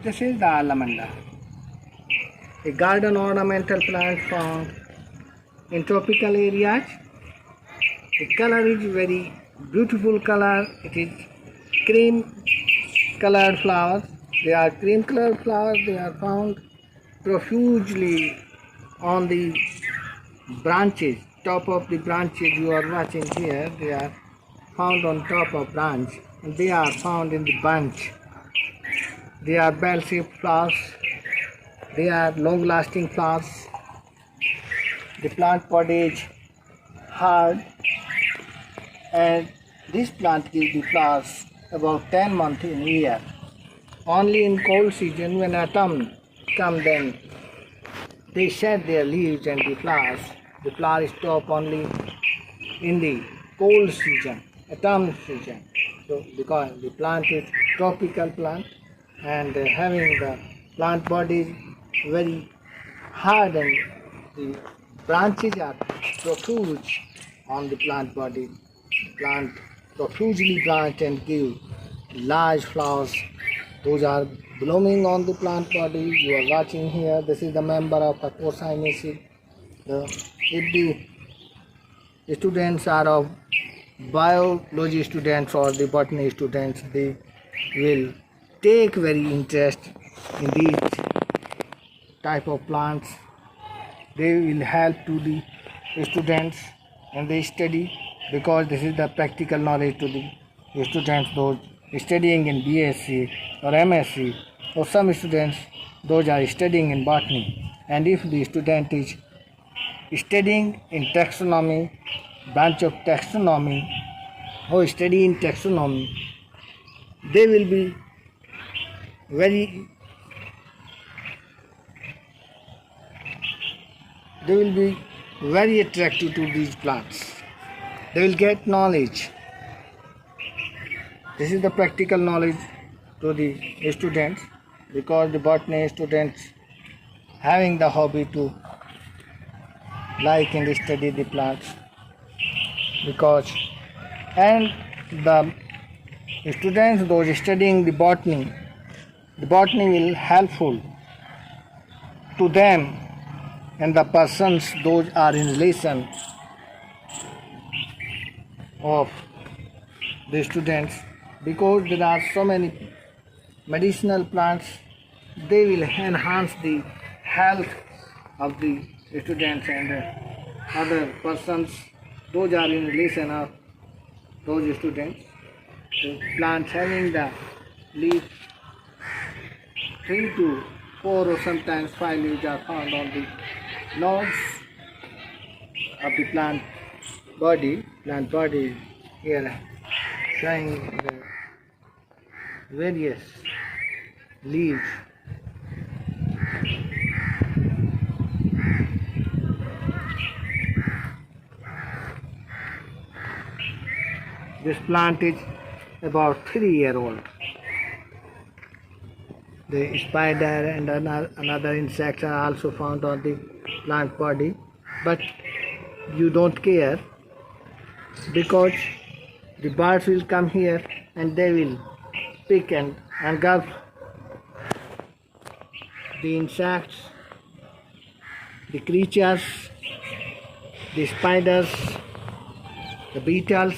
This is the lavender, a garden ornamental plant found in tropical areas. The color is very beautiful color. It is cream colored flowers. They are cream colored flowers. They are found profusely on the branches, top of the branches you are watching here. They are found on top of branch, and they are found in the bunch. They are bell-shaped flowers. They are long-lasting flowers. The plant body is hard, and this plant gives the flowers about 10 months in a year. Only in cold season, when autumn comes, then they shed their leaves and the flowers. The flower stop only in the cold season, autumn season. So because the plant is tropical plant, and having the plant body very hard, and the branches are profuse on the plant body. Plant profusely branched and give large flowers. Those are blooming on the plant body. You are watching here. This is the member of Apocynaceae. If the students are of biology students or the botany students, they will take very interest in these type of plants. They will help to the students and they study, because this is the practical knowledge to the students, those studying in BSc or MSc, or some students those are studying in botany. And if the student is studying in taxonomy, branch of taxonomy, or study in taxonomy, they will be very attractive to these plants. They will get knowledge. This is the practical knowledge to the students, because the botany students having the hobby to like and study the plants, because and the students those studying the botany will helpful to them and the persons those are in relation of the students, because there are so many medicinal plants. They will enhance the health of the students and other persons those are in relation of those students. The plants having the leaf 3 to 4 or sometimes 5 leaves are found on the nodes of the plant body. Plant body here showing the various leaves. This plant is about 3-year-old. The spider and another insects are also found on the plant body, but you don't care, because the birds will come here and they will pick and engulf the insects, the creatures, the spiders, the beetles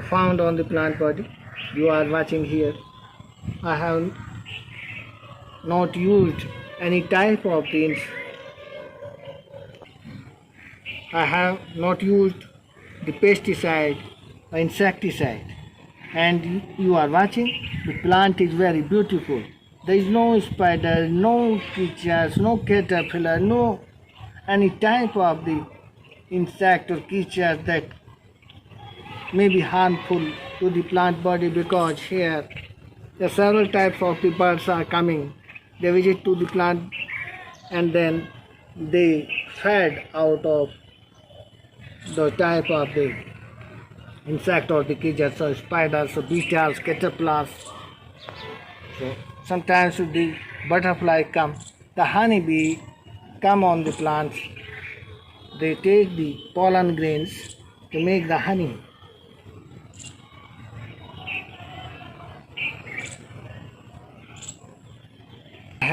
found on the plant body. You are watching here. I have not used any type of things. I have not used the pesticide or insecticide, and you are watching. The plant is very beautiful. There is no spider, no creatures, no caterpillar, no any type of the insect or creatures that may be harmful to the plant body, because here there are several types of the birds are coming. They visit to the plant and then they fed out of the type of the insect or the creatures, so spiders, so beetles, caterpillars. So sometimes the butterfly come, the honeybee come on the plants. They take the pollen grains to make the honey.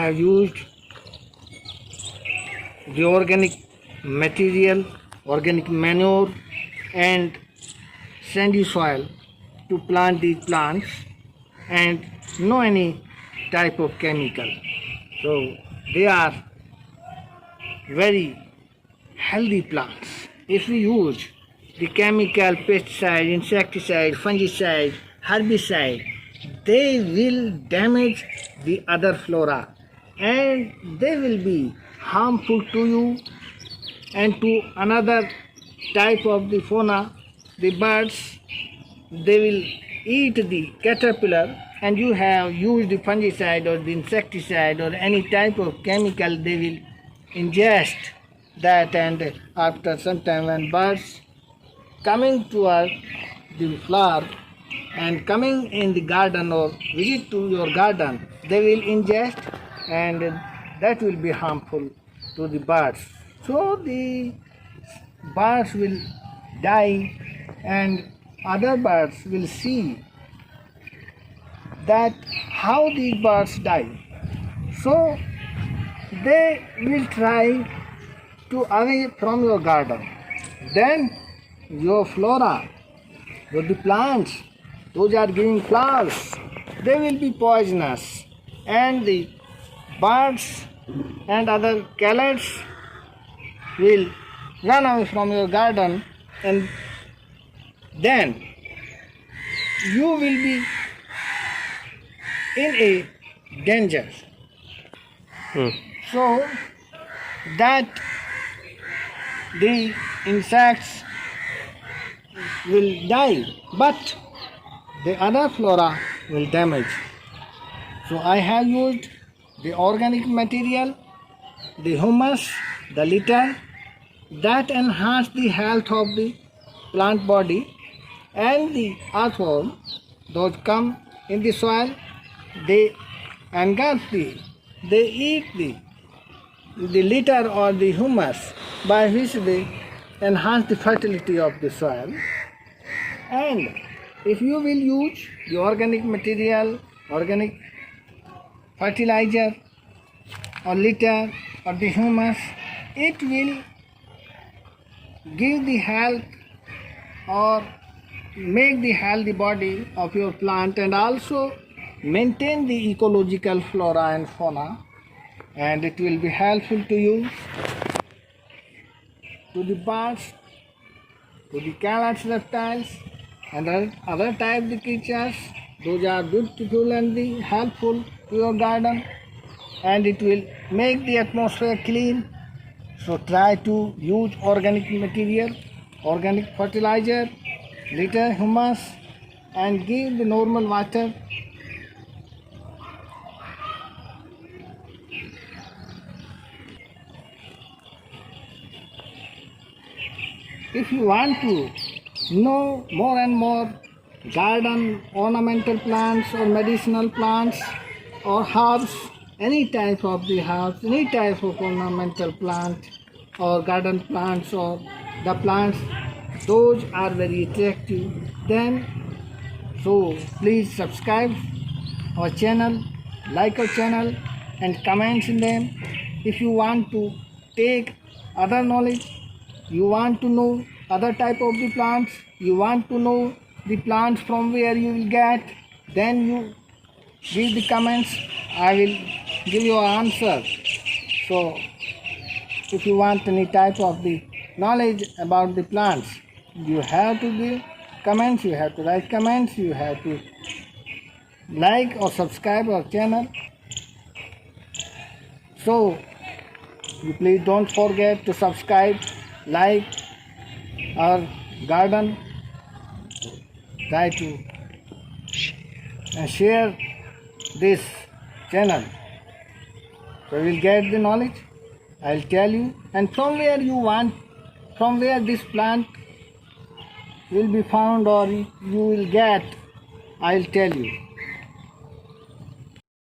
have used the organic material, organic manure and sandy soil to plant these plants, and no any type of chemical. So they are very healthy plants. If we use the chemical, pesticide, insecticide, fungicide, herbicide, they will damage the other flora and they will be harmful to you and to another type of the fauna, the birds. They will eat the caterpillar, and you have used the fungicide or the insecticide or any type of chemical, they will ingest that, and after some time when birds coming toward the flower and coming in the garden or visit to your garden, they will ingest and that will be harmful to the birds. So the birds will die and other birds will see that how these birds die. So they will try to away from your garden. Then your flora, the plants, those are giving flowers, they will be poisonous, and the birds and other calids will run away from your garden, and then you will be in a danger. So that the insects will die, but the other flora will damage. So I have used the organic material, the humus, the litter, that enhance the health of the plant body, and the earthworm, those come in the soil, they engulf they eat the litter or the humus, by which they enhance the fertility of the soil. And if you will use the organic material, organic fertilizer or litter or the humus, it will give the health or make the healthy body of your plant, and also maintain the ecological flora and fauna, and it will be helpful to you, to the birds, to the cats, reptiles and other type of creatures. Those are beautiful and helpful to your garden, and it will make the atmosphere clean. So try to use organic material, organic fertilizer, litter, humus, and give the normal water. If you want to know more and more garden ornamental plants or medicinal plants or herbs, any type of the herbs, any type of ornamental plant or garden plants or the plants, those are very attractive, then so please subscribe our channel, like our channel and comments in them. If you want to take other knowledge, you want to know other type of the plants, you want to know the plants from where you will get, then you give the comments, I will give you an answer. So if you want any type of the knowledge about the plants, you have to give comments, you have to write comments, you have to like or subscribe our channel. So you please don't forget to subscribe, like our garden, try to share this channel, so we will get the knowledge. I'll tell you, and from where you want, from where this plant will be found or you will get, I'll tell you.